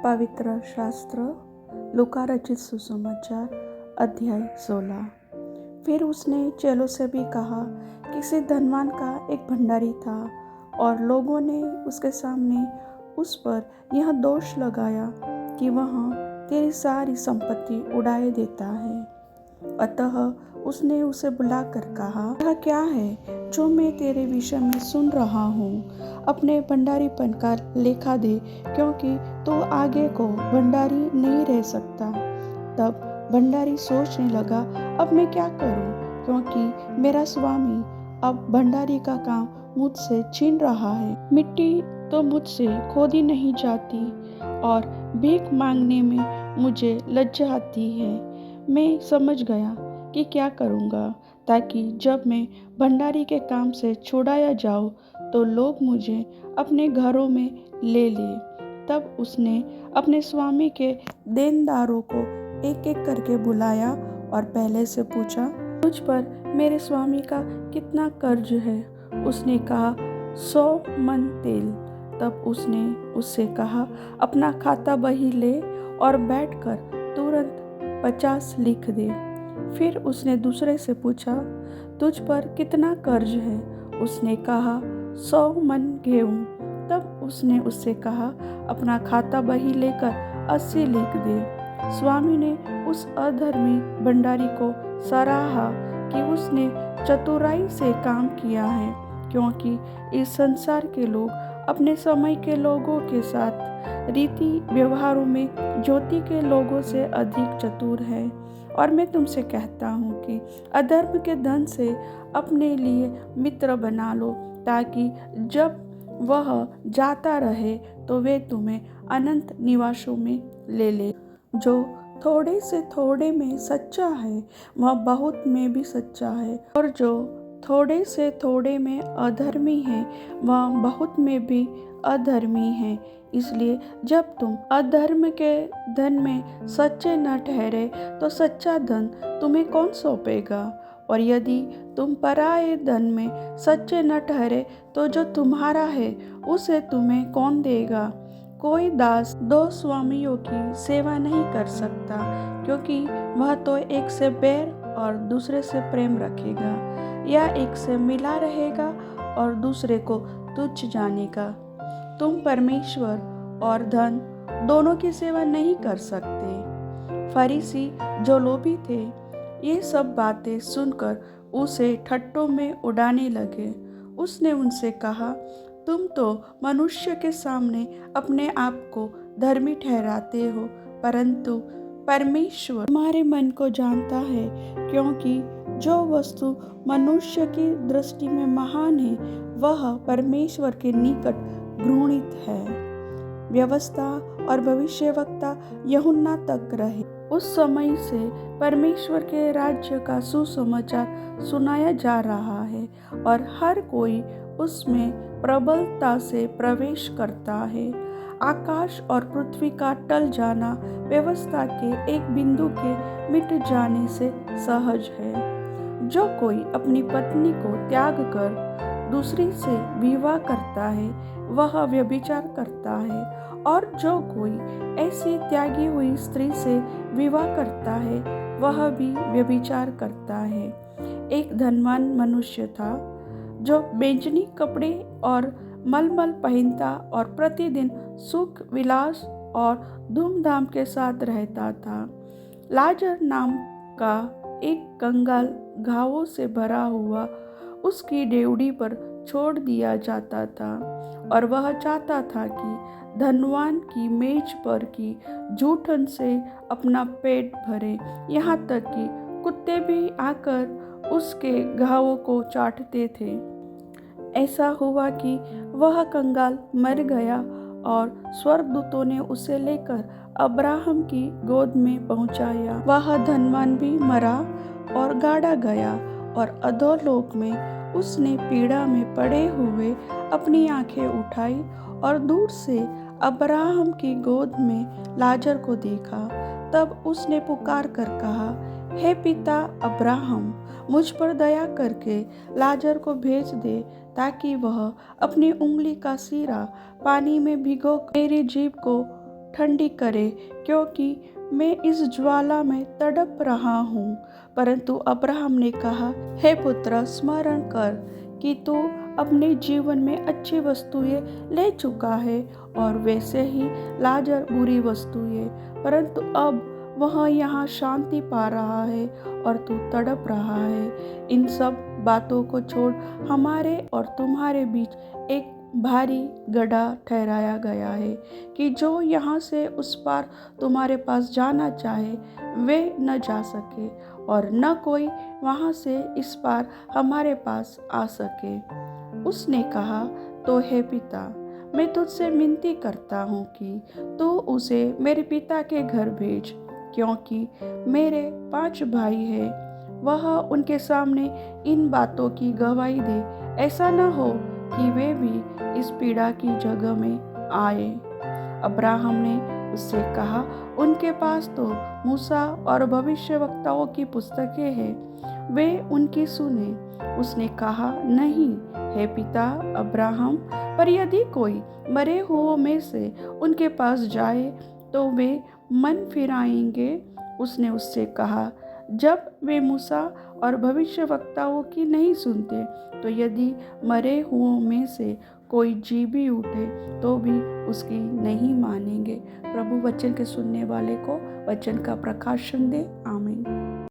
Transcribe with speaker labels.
Speaker 1: पवित्र शास्त्र लूका रचित सुसमाचार अध्याय 16। फिर उसने चेलों से भी कहा, किसी धनवान का एक भंडारी था और लोगों ने उसके सामने उस पर यह दोष लगाया कि वह तेरी सारी संपत्ति उड़ाए देता है। अतः उसने उसे बुलाकर कहा, यह क्या है जो मैं तेरे विषय में सुन रहा हूँ? अपने भंडारीपन का लेखा दे, क्योंकि तू आगे को भंडारी नहीं रह सकता। तब भंडारी सोचने लगा, अब मैं क्या करूँ, क्योंकि मेरा स्वामी अब भंडारी का काम मुझसे छीन रहा है। मिट्टी तो मुझसे खोदी नहीं जाती और भीख मांगने में मुझे लज्जा आती है। मैं समझ गया कि क्या करूँगा, ताकि जब मैं भंडारी के काम से छुड़ाया जाऊँ तो लोग मुझे अपने घरों में ले लें। तब उसने अपने स्वामी के देनदारों को एक एक करके बुलाया और पहले से पूछा, मुझ पर मेरे स्वामी का कितना कर्ज है? उसने कहा, 100 मन तेल। तब उसने उससे कहा, अपना खाता बही ले और बैठकर तुरंत 50 लिख दे। फिर उसने दूसरे से पूछा, तुझ पर कितना कर्ज है? उसने कहा, 100 मन गेहूं। तब उसने उससे कहा, अपना खाता बही लेकर 80 लिख दे। स्वामी ने उस अधर्मी भंडारी को सराहा कि उसने चतुराई से काम किया है, क्योंकि इस संसार के लोग अपने समय के लोगों के साथ रीति व्यवहारों में ज्योति के लोगों से अधिक चतुर है। और मैं तुमसे कहता हूँ कि अधर्म के धन से अपने लिए मित्र बना लो, ताकि जब वह जाता रहे तो वे तुम्हें अनंत निवासों में ले ले। जो थोड़े से थोड़े में सच्चा है वह बहुत में भी सच्चा है, और जो थोड़े से थोड़े में अधर्मी है वह बहुत में भी अधर्मी है। इसलिए जब तुम अधर्म के धन में सच्चे न ठहरे तो सच्चा धन तुम्हें कौन सौंपेगा? और यदि तुम पराये धन में सच्चे न ठहरे तो जो तुम्हारा है उसे तुम्हें कौन देगा? कोई दास 2 स्वामियों की सेवा नहीं कर सकता, क्योंकि वह तो एक से बैर और दूसरे से प्रेम रखेगा, या एक से मिला रहेगा और दूसरे को तुच्छ जानेगा। तुम परमेश्वर और धन दोनों की सेवा नहीं कर सकते। फरीसी जो लोभी थे, ये सब बातें सुनकर उसे ठट्ठों में उड़ाने लगे। उसने उनसे कहा, तुम तो मनुष्य के सामने अपने आप को धर्मी ठहराते हो, परंतु परमेश्वर तुम्हारे मन को जानता है, क्योंकि जो वस्तु मनुष्य की दृष्टि में महान है वह परमेश्वर के निकट घृणित है। व्यवस्था और भविष्यवक्ता यूहन्ना तक रहे। उस समय से परमेश्वर के राज्य का सुसमाचार सुनाया जा रहा है और हर कोई उसमें प्रबलता से प्रवेश करता है। आकाश और पृथ्वी का टल जाना व्यवस्था के एक बिंदु के मिट जाने से सहज है। जो कोई अपनी पत्नी को त्याग कर दूसरी से विवाह करता है वह व्यभिचार करता है, और जो कोई ऐसी त्यागी हुई स्त्री से विवाह करता है वह भी व्यभिचार करता है। एक धनवान मनुष्य था जो बैंजनी कपड़े और मलमल पहनता और प्रतिदिन सुख विलास और धूमधाम के साथ रहता था। लाजर नाम का एक कंगाल घावों से भरा हुआ उसकी डेवढ़ी पर छोड़ दिया जाता था, और वह चाहता था कि धनवान की मेज पर की जूठन से अपना पेट भरे, यहाँ तक कि कुत्ते भी आकर उसके घावों को चाटते थे। ऐसा हुआ कि वह कंगाल मर गया और स्वर्गदूतों ने उसे लेकर अब्राहम की गोद में पहुंचाया। वह धनवान भी मरा और गाड़ा गया, और अधोलोक में उसने पीड़ा में पड़े हुए अपनी आंखें उठाई और दूर से अब्राहम की गोद में लाजर को देखा। तब उसने पुकार कर कहा, हे पिता अब्राहम, मुझ पर दया करके लाजर को भेज दे, ताकि वह अपनी उंगली का सिरा पानी में भिगो मेरी जीभ को ठंडी करे, क्योंकि मैं इस ज्वाला में तड़प रहा हूँ। परंतु अब्राहम ने कहा, हे पुत्र, स्मरण कर कि तू अपने जीवन में अच्छी वस्तुएं ले चुका है और वैसे ही लाजर बुरी वस्तुएं, परंतु अब वह यहाँ शांति पा रहा है और तू तड़प रहा है। इन सब बातों को छोड़ हमारे और तुम्हारे बीच एक भारी गड्ढा ठहराया गया है कि जो यहाँ से उस पार तुम्हारे पास जाना चाहे वे न जा सके, और न कोई वहाँ से इस पार हमारे पास आ सके। उसने कहा, तो हे पिता, मैं तुझसे विनती करता हूँ कि तू उसे मेरे पिता के घर भेज, क्योंकि मेरे 5 भाई हैं। वह उनके सामने इन बातों की गवाही दे, ऐसा न हो कि वे भी इस पीड़ा की जगह में आए। अब्राहम ने उससे कहा, उनके पास तो मूसा और भविष्यवक्ताओं की पुस्तकें हैं, वे उनकी सुने। उसने कहा, नहीं हे पिता अब्राहम, पर यदि कोई मरे हुओं में से उनके पास जाए तो वे मन फिराएंगे। उसने उससे कहा, जब वे मूसा और भविष्यवक्ताओं की नहीं सुनते, तो यदि मरे हुओं में से कोई जी भी उठे तो भी उसकी नहीं मानेंगे। प्रभु वचन के सुनने वाले को वचन का प्रकाशन दे। आमीन।